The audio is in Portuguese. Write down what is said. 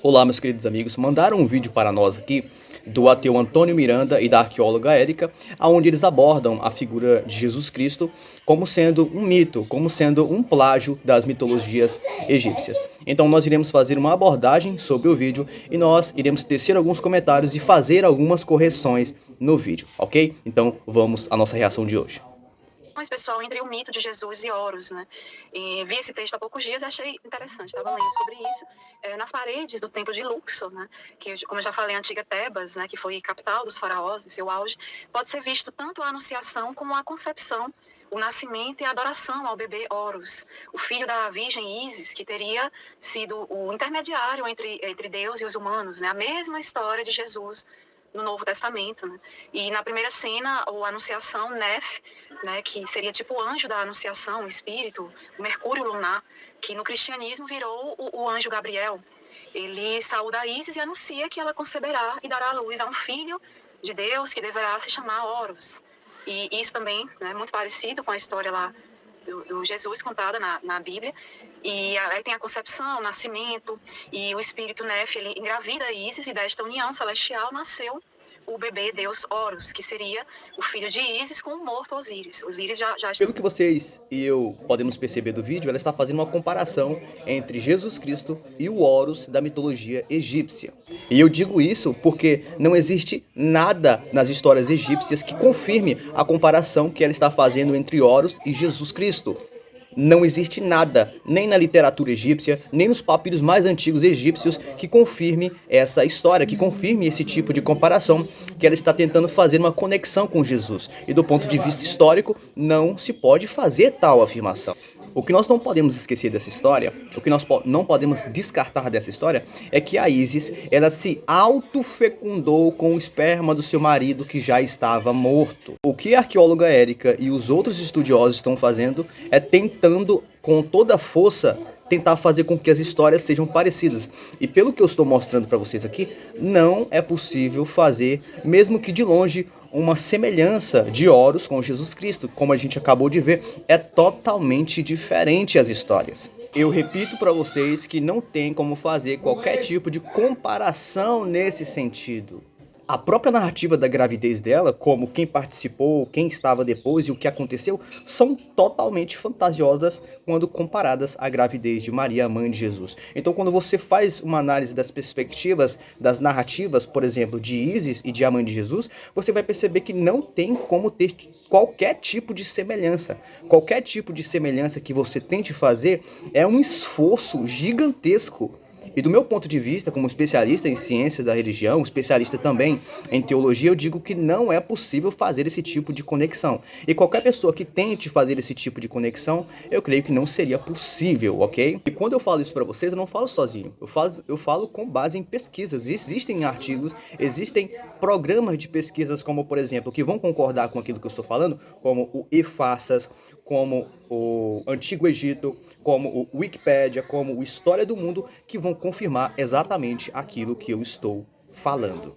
Olá, meus queridos amigos, mandaram um vídeo para nós aqui do ateu Antônio Miranda e da arqueóloga Érica, onde eles abordam a figura de Jesus Cristo como sendo um mito, como sendo um plágio das mitologias egípcias. Então nós iremos fazer uma abordagem sobre o vídeo e nós iremos tecer alguns comentários e fazer algumas correções no vídeo, ok? Então vamos à nossa reação de hoje. Pessoal, entre o mito de Jesus e Horus, né? E vi esse texto há poucos dias e achei interessante. Estava lendo sobre isso nas paredes do templo de Luxor, né? Que, como eu já falei, a antiga Tebas, né? Que foi capital dos faraós em seu auge, pode ser visto tanto a anunciação como a concepção, o nascimento e a adoração ao bebê Horus, o filho da virgem Ísis, que teria sido o intermediário entre Deus e os humanos, né? A mesma história de Jesus no Novo Testamento, né? E na primeira cena, a Anunciação, Nef, né, que seria tipo o anjo da Anunciação, o espírito, o Mercúrio lunar, que no cristianismo virou o anjo Gabriel. Ele saúda Ísis e anuncia que ela conceberá e dará à luz a um filho de Deus que deverá se chamar Horus. E isso também é, né, muito parecido com a história lá do Jesus contada na Bíblia. E aí tem a concepção, o nascimento, e o espírito Nef, ele engravida Ísis, e desta união celestial nasceu o bebê Deus Horus, que seria o filho de Ísis com o morto Osíris. Osíris já está... Pelo que vocês e eu podemos perceber do vídeo, ela está fazendo uma comparação entre Jesus Cristo e o Horus da mitologia egípcia. E eu digo isso porque não existe nada nas histórias egípcias que confirme a comparação que ela está fazendo entre Horus e Jesus Cristo. Não existe nada, nem na literatura egípcia, nem nos papiros mais antigos egípcios, que confirme essa história, que confirme esse tipo de comparação, que ela está tentando fazer uma conexão com Jesus. E do ponto de vista histórico, não se pode fazer tal afirmação. O que nós não podemos esquecer dessa história, o que nós não podemos descartar dessa história, é que a Ísis, ela se autofecundou com o esperma do seu marido que já estava morto. O que a arqueóloga Érica e os outros estudiosos estão fazendo é tentando, com toda a força, tentar fazer com que as histórias sejam parecidas. E pelo que eu estou mostrando para vocês aqui, não é possível fazer, mesmo que de longe, uma semelhança de Horus com Jesus Cristo. Como a gente acabou de ver, é totalmente diferente as histórias. Eu repito para vocês que não tem como fazer qualquer tipo de comparação nesse sentido. A própria narrativa da gravidez dela, como quem participou, quem estava depois e o que aconteceu, são totalmente fantasiosas quando comparadas à gravidez de Maria, a mãe de Jesus. Então, quando você faz uma análise das perspectivas, das narrativas, por exemplo, de Ísis e de a mãe de Jesus, você vai perceber que não tem como ter qualquer tipo de semelhança. Qualquer tipo de semelhança que você tente fazer é um esforço gigantesco. E do meu ponto de vista, como especialista em ciências da religião, especialista também em teologia, eu digo que não é possível fazer esse tipo de conexão. E qualquer pessoa que tente fazer esse tipo de conexão, eu creio que não seria possível, ok? E quando eu falo isso para vocês, eu não falo sozinho. Eu falo com base em pesquisas. Existem artigos, existem programas de pesquisas, como por exemplo, que vão concordar com aquilo que eu estou falando, como o eFarsas, como o Antigo Egito, como o Wikipédia, como o História do Mundo, que vão confirmar exatamente aquilo que eu estou falando.